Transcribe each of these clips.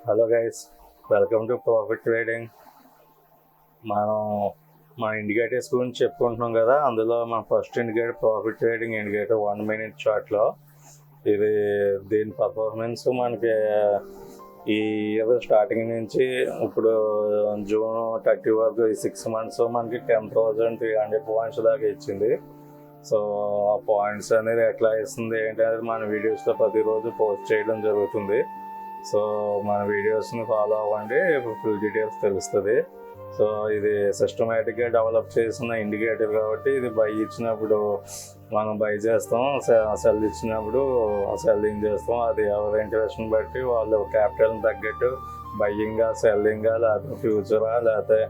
Hello guys, welcome to profit trading. మనం మన indicators గురించి చెప్పుకుంటున్నాం కదా. అందులో మన first indicator profit trading indicator 1 minute చార్ట్లో. ఇది దీని పర్ఫార్మెన్స్ మనకి ఈ ఇయర్ స్టార్టింగ్ నుంచి ఇప్పుడు జూన్ 30 వరకు ఈ 6 months మనకి 10,300 పాయింట్స్ దాకా ఇచ్చింది. సో ఆ పాయింట్స్ అనేది ఎట్లా ఇస్తుంది ఏంటనేది మన వీడియోస్లో ప్రతిరోజు పోస్ట్ చేయడం జరుగుతుంది. సో మన వీడియోస్ని ఫాలో అవ్వండి, ఫుల్ డీటెయిల్స్ తెలుస్తుంది. సో ఇది సిస్టమేటిక్గా డెవలప్ చేసిన ఇండికేటర్ కాబట్టి ఇది బై ఇచ్చినప్పుడు మనం బై చేస్తాం, సెల్ ఇచ్చినప్పుడు సెల్లింగ్ చేస్తాం. అది ఎవరి ఇంట్రెస్ట్ని బట్టి వాళ్ళు క్యాపిటల్ని తగ్గట్టు బయ్యింగా, సెల్లింగా, లేకపోతే ఫ్యూచరా, లేకపోతే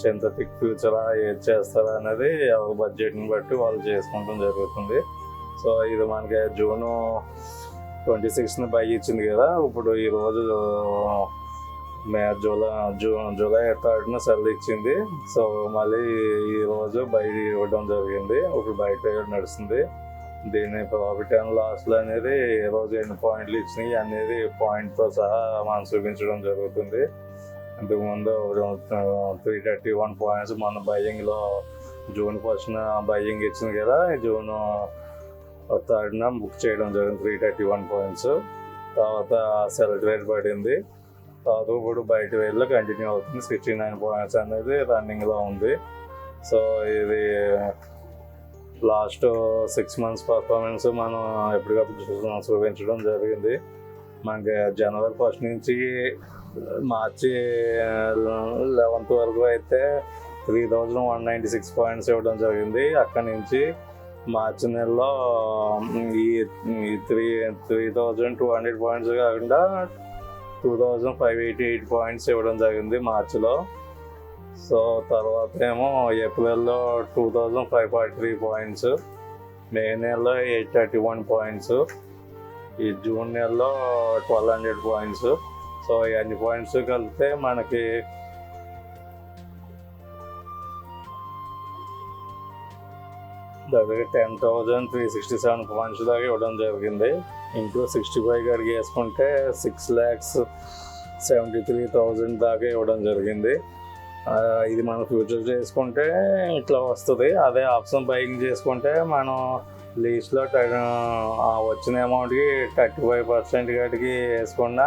సింథటిక్ ఫ్యూచరా ఏది చేస్తారా అనేది ఎవరి బడ్జెట్ని బట్టి వాళ్ళు చేసుకుంటాం జరుగుతుంది. సో ఇది మనకి జూన్ 26th బై ఇచ్చింది కదా. ఇప్పుడు ఈరోజు జూలై 3rd సెల్ ఇచ్చింది. సో మళ్ళీ ఈరోజు బై ఇవ్వడం జరిగింది. ఇప్పుడు బై ట్రేడ్ నడుస్తుంది. దీని ప్రాఫిట్ అండ్ లాస్లు అనేది ఏ రోజు ఎన్ని పాయింట్లు ఇచ్చినాయి అనేది పాయింట్తో సహా మనం చూపించడం జరుగుతుంది. ఇంతకుముందు 331 పాయింట్స్ మన బయ్యింగ్లో జూన్ 1st బయ్యింగ్ ఇచ్చింది కదా. జూన్ 3rd బుక్ చేయడం జరిగింది 331 పాయింట్స్. తర్వాత సెల్ ట్రేడ్ పడింది. తర్వాత ఇప్పుడు బయట వేలో కంటిన్యూ అవుతుంది. 69 పాయింట్స్ అనేది రన్నింగ్లో ఉంది. సో ఇది లాస్ట్ 6 months పర్ఫార్మెన్స్ మనం ఎప్పటికప్పుడు చూపించడం జరిగింది. మనకి జనవరి 1st నుంచి మార్చి 11th వరకు అయితే 3,196 పాయింట్స్ ఇవ్వడం జరిగింది. అక్కడి నుంచి మార్చి నెలలో ఈ 3,200 పాయింట్స్ కాకుండా 2,588 పాయింట్స్ ఇవ్వడం జరిగింది మార్చిలో. సో తర్వాత ఏమో ఏప్రిల్లో 2,543 పాయింట్స్, మే నెలలో 831 పాయింట్స్, ఈ జూన్ నెలలో 1,200 పాయింట్స్. సో ఈ అన్ని పాయింట్స్ కలిపితే మనకి దగ్గర 10,367 పాయింట్స్ దాకా ఇవ్వడం జరిగింది. ఇంటూ 65 గారికి వేసుకుంటే 6,73,000 దాకా ఇవ్వడం జరిగింది. ఇది మనం ఫ్యూచర్ చేసుకుంటే ఇట్లా వస్తుంది. అదే ఆప్షన్ బయింగ్ చేసుకుంటే మనం లీస్ట్లో వచ్చిన అమౌంట్కి 35% కాటికి వేసుకున్న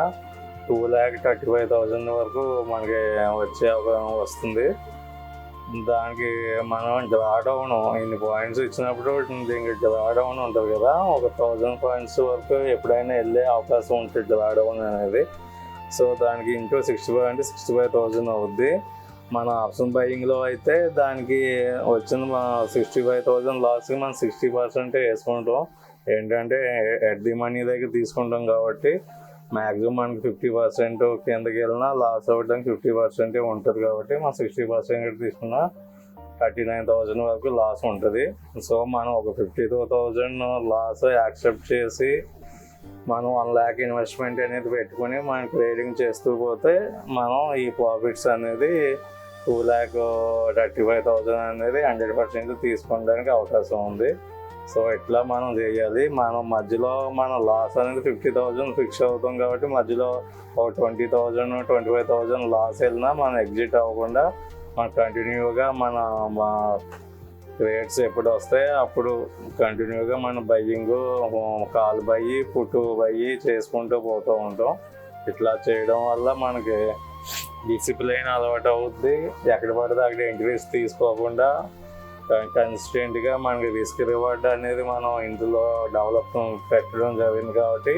2,35,000 వరకు మనకి వచ్చే అవకాశం వస్తుంది. దానికి మనం డ్రాడౌన్ ఇన్ని పాయింట్స్ ఇచ్చినప్పుడు దీనికి డ్రాడౌన్ ఉంటుంది కదా, 1,000 పాయింట్స్ వరకు ఎప్పుడైనా వెళ్ళే అవకాశం ఉంటుంది డ్రాడౌన్ అనేది. సో దానికి ఇంటూ 65 అంటే 65,000 అవుద్ది. మన ఆప్షన్ బయింగ్లో అయితే దానికి వచ్చిన 65,000 లాస్కి మనం 60% వేసుకుంటాం. ఏంటంటే ఎట్ ది మనీ దగ్గర తీసుకుంటాం కాబట్టి మ్యాక్సిమం మనకి 50% కిందకి వెళ్ళినా లాస్ అవ్వడానికి 50% ఉంటుంది. కాబట్టి మనం 60% తీసుకున్నా 39,000 వరకు లాస్ ఉంటుంది. సో మనం ఒక 52,000 లాస్ యాక్సెప్ట్ చేసి మనం 1 lakh ఇన్వెస్ట్మెంట్ అనేది పెట్టుకుని మనం ట్రేడింగ్ చేస్తూ పోతే మనం ఈ ప్రాఫిట్స్ అనేది 2,35,000 అనేది 100% తీసుకోవడానికి అవకాశం ఉంది. సో ఇట్లా మనం చేయాలి. మనం మధ్యలో మన లాస్ అనేది 50,000 ఫిక్స్ అవుతాం కాబట్టి మధ్యలో ఒక 20,000 25,000 లాస్ వెళ్ళినా మనం ఎగ్జిట్ అవ్వకుండా మనం కంటిన్యూగా మన రేట్స్ ఎప్పుడు వస్తాయి అప్పుడు కంటిన్యూగా మన బయ్యింగ్, కాల్ బయ్యి, పుట్టు బయ్యి చేసుకుంటూ పోతూ ఉంటాం. ఇట్లా చేయడం వల్ల మనకి డిసిప్లైన్ అలవాటు అవుద్ది. ఎక్కడ పడితే అక్కడ ఎంట్రీస్ తీసుకోకుండా కన్సిస్టెంట్గా మనకి రిస్క్ రివార్డ్ అనేది మనం ఇందులో డెవలప్ పెట్టడం జరిగింది. కాబట్టి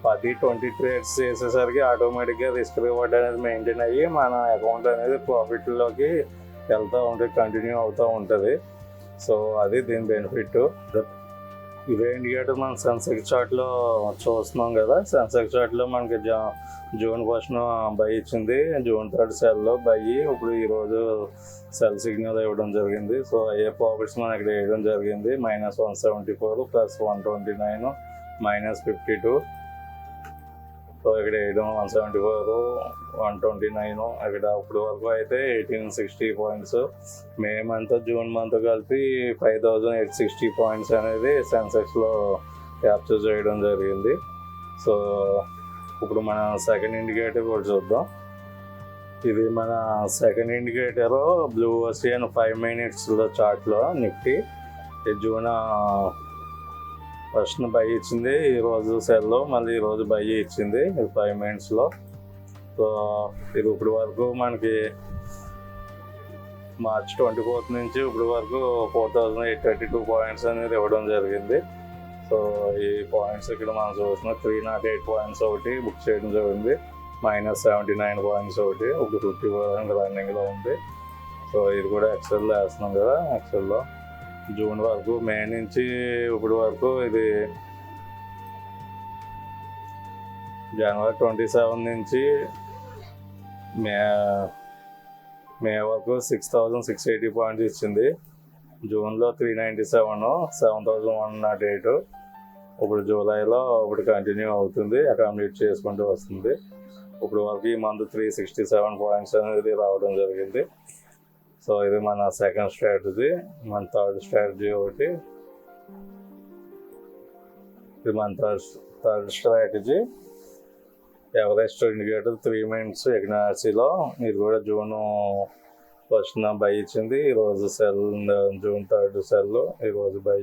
10-20 ట్రేడ్స్ చేసేసరికి ఆటోమేటిక్గా రిస్క్ రివార్డ్ అనేది మెయింటైన్ అయ్యి మన అకౌంట్ అనేది ప్రాఫిట్లోకి వెళ్తూ ఉంటుంది, కంటిన్యూ అవుతూ ఉంటుంది. సో అది దీని బెనిఫిట్. ఇదే ఇండికేటర్ మనం సెన్సెక్స్ చార్ట్లో చూస్తున్నాం కదా. సెన్సెక్స్ చార్ట్లో మనకి జూన్ 1st బై ఇచ్చింది, జూన్ 3rd సెల్లో బై. ఇప్పుడు ఈరోజు సెల్ సిగ్నల్ ఇవ్వడం జరిగింది. సో ఏ ప్రాఫిట్స్ మనం ఇక్కడ వేయడం జరిగింది. -174 + 129 -52. సో ఇక్కడ వేయడం 174 129 ఇక్కడ ఇప్పుడు వరకు అయితే 1,860 points. May month June month కలిపి 5,860 పాయింట్స్ అనేది సెన్సెక్స్లో క్యాప్చర్ చేయడం జరిగింది. సో ఇప్పుడు మన సెకండ్ ఇండికేటర్ కూడా చూద్దాం. ఇది మన సెకండ్ ఇండికేటర్ బ్లూ ఓసియన్ 5 minutesలో చార్ట్లో నిఫ్టీ జూన్ ఫస్ట్ బై ఇచ్చింది, ఈరోజు సెల్లో మళ్ళీ ఈరోజు బై ఇచ్చింది 5 minutesలో. సో ఇది ఇప్పుడు వరకు మనకి మార్చ్ 24th నుంచి ఇప్పుడు వరకు 4,832 పాయింట్స్ అనేది ఇవ్వడం జరిగింది. సో ఈ పాయింట్స్ ఇక్కడ మనం చూసిన 308 పాయింట్స్ ఒకటి బుక్ చేయడం జరిగింది, -79 పాయింట్స్ ఒకటి, ఇప్పుడు 50% రన్నింగ్లో ఉంది. సో ఇది కూడా ఎక్సెల్లో వేస్తున్నాం కదా. ఎక్సెల్లో జూన్ వరకు, మే నుంచి ఇప్పుడు వరకు ఇది జనవరి 27 నుంచి మే వరకు 6,680 పాయింట్స్ ఇచ్చింది. జూన్లో 397, 7,108. ఇప్పుడు జూలైలో ఇప్పుడు కంటిన్యూ అవుతుంది, అకామిడేట్ చేసుకుంటూ వస్తుంది. ఇప్పుడు వరకు ఈ మంత్ 367 పాయింట్స్ అనేది రావడం జరిగింది. సో ఇది మన సెకండ్ స్ట్రాటజీ. మన థర్డ్ స్ట్రాటజీ ఒకటి, ఇది మన third strategy Everest indicator 3 minutes ఎగ్నార్సీలో. ఇది కూడా జూన్ ఫస్ట్ బై ఇచ్చింది, ఈరోజు సెల్ జూన్ 3rd సెల్, ఈరోజు బై.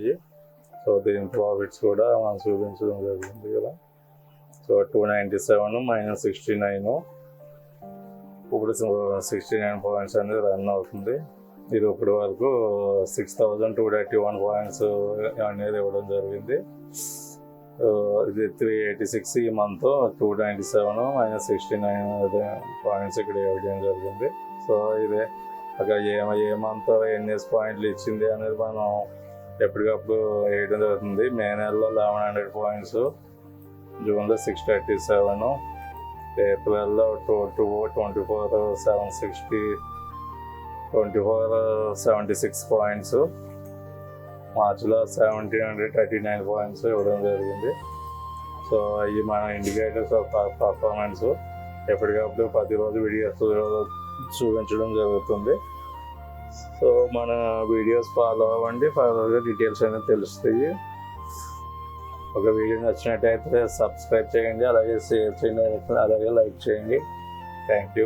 సో దీని ప్రాఫిట్స్ కూడా మనం చూపించడం జరిగింది కదా. సో 297 -69, ఇప్పుడు 69 పాయింట్స్ అనేది రన్ అవుతుంది. ఇది ఇప్పుడు వరకు 6,231 పాయింట్స్ అనేది ఇవ్వడం జరిగింది. ఇది 386 ఈ మంత్, 297 -69 పాయింట్స్ ఇక్కడ ఇవ్వడం జరిగింది. సో ఇదే అక్కడ ఏ మంత్ ఎన్ని పాయింట్లు ఇచ్చింది అనేది మనం ఎప్పటికప్పుడు వేయడం జరుగుతుంది. మే నెలలో 1,100 పాయింట్స్, జూన్లో 637, ఏప్రిల్లో 24,776 పాయింట్స్, మార్చిలో 1,739 పాయింట్స్ ఇవ్వడం జరిగింది. సో ఇవి మన ఇండికేటర్స్ ఆఫ్ పర్ఫార్మెన్స్. ఎప్పటికప్పుడు ప్రతిరోజు వీడియోస్ చూపించడం జరుగుతుంది. సో మన వీడియోస్ ఫాలో అవ్వండి, ఫర్దర్గా డీటెయిల్స్ అనేది తెలుస్తాయి. ఒక వీడియో నచ్చినట్టయితే సబ్స్క్రైబ్ చేయండి, అలాగే షేర్ చేయండి, అలాగే లైక్ చేయండి. Thank you.